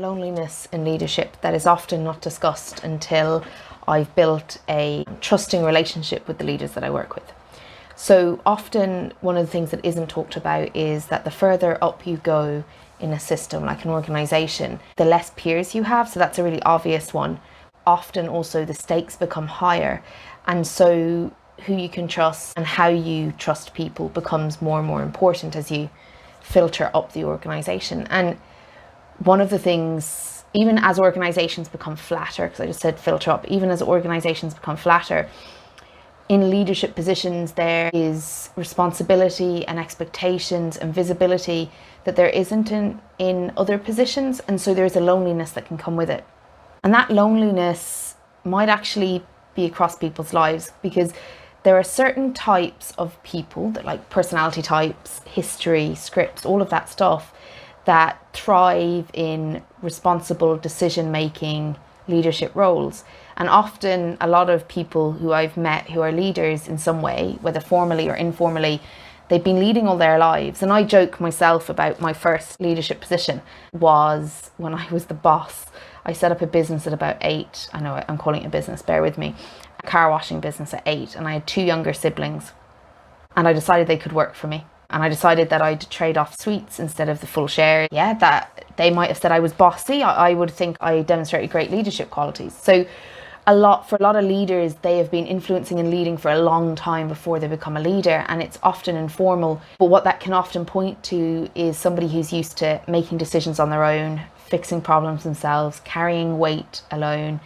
loneliness in leadership that is often not discussed until I've built a trusting relationship with the leaders that I work with. So often one of the things that isn't talked about is that the further up you go in a system, like an organisation, the less peers you have. So that's a really obvious one. Often also the stakes become higher. And so who you can trust and how you trust people becomes more and more important as you filter up the organisation. And one of the things, even as organisations become flatter, because I just said filter up, even as organisations become flatter, in leadership positions there is responsibility and expectations and visibility that there isn't in other positions, and so there's a loneliness that can come with it. And that loneliness might actually be across people's lives, because there are certain types of people, that like personality types, history, scripts, all of that stuff, that thrive in responsible decision-making leadership roles. And often a lot of people who I've met who are leaders in some way, whether formally or informally, they've been leading all their lives. And I joke myself about my first leadership position was when I was the boss. I set up a business at about 8. I know I'm calling it a business, bear with me. A car washing business at 8, and I had 2 younger siblings. And I decided they could work for me. And I decided that I'd trade off sweets instead of the full share. Yeah, that they might have said I was bossy. I would think I demonstrated great leadership qualities. So for a lot of leaders, they have been influencing and leading for a long time before they become a leader, and it's often informal. But what that can often point to is somebody who's used to making decisions on their own, fixing problems themselves, carrying weight alone.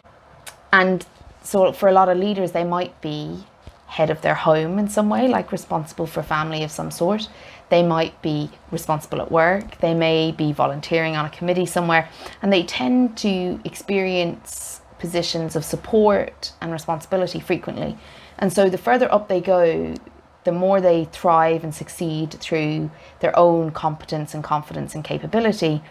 And so for a lot of leaders, they might be head of their home in some way, like responsible for family of some sort. They might be responsible at work. They may be volunteering on a committee somewhere, and they tend to experience positions of support and responsibility frequently. And so the further up they go, the more they thrive and succeed through their own competence and confidence and capability.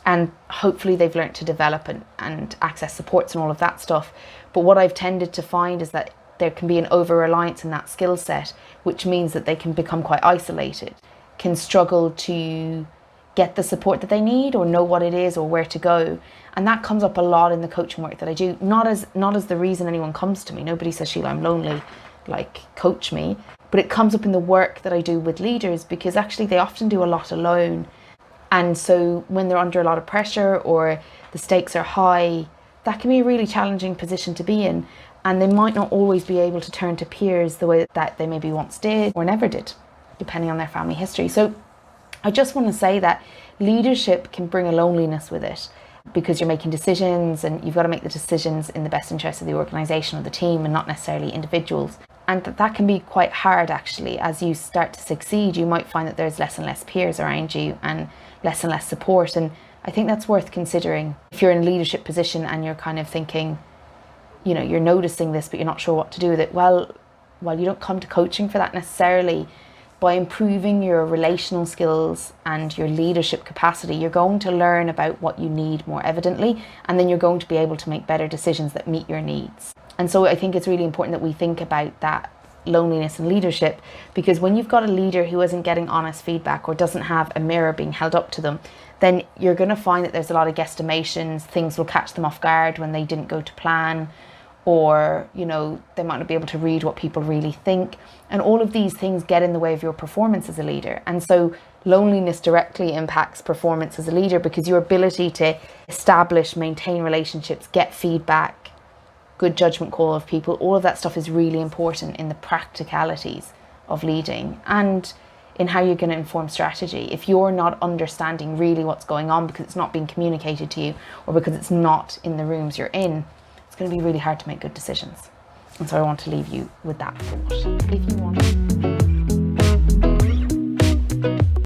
And hopefully they've learned to develop and access supports and all of that stuff. But what I've tended to find is that there can be an over-reliance in that skill set, which means that they can become quite isolated, can struggle to get the support that they need or know what it is or where to go. And that comes up a lot in the coaching work that I do, not as the reason anyone comes to me. Nobody says, Sheila, I'm lonely, like coach me. But it comes up in the work that I do with leaders, because actually they often do a lot alone. And so when they're under a lot of pressure or the stakes are high, that can be a really challenging position to be in. And they might not always be able to turn to peers the way that they maybe once did or never did, depending on their family history. So I just want to say that leadership can bring a loneliness with it, because you're making decisions and you've got to make the decisions in the best interest of the organisation or the team and not necessarily individuals. And that can be quite hard actually. As you start to succeed, you might find that there's less and less peers around you and less support. And I think that's worth considering. If you're in a leadership position and you're kind of thinking, you know, you're noticing this but you're not sure what to do with it, well, you don't come to coaching for that necessarily. By improving your relational skills and your leadership capacity, you're going to learn about what you need more evidently, and then you're going to be able to make better decisions that meet your needs. And so I think it's really important that we think about that loneliness in leadership, because when you've got a leader who isn't getting honest feedback or doesn't have a mirror being held up to them, then you're going to find that there's a lot of guesstimations. Things will catch them off guard when they didn't go to plan, or, you know, they might not be able to read what people really think. And all of these things get in the way of your performance as a leader. And so loneliness directly impacts performance as a leader, because your ability to establish, maintain relationships, get feedback, good judgment call of people, all of that stuff is really important in the practicalities of leading and in how you're going to inform strategy. If you're not understanding really what's going on because it's not being communicated to you or because it's not in the rooms you're in, it's going to be really hard to make good decisions. And so I want to leave you with that thought. If you want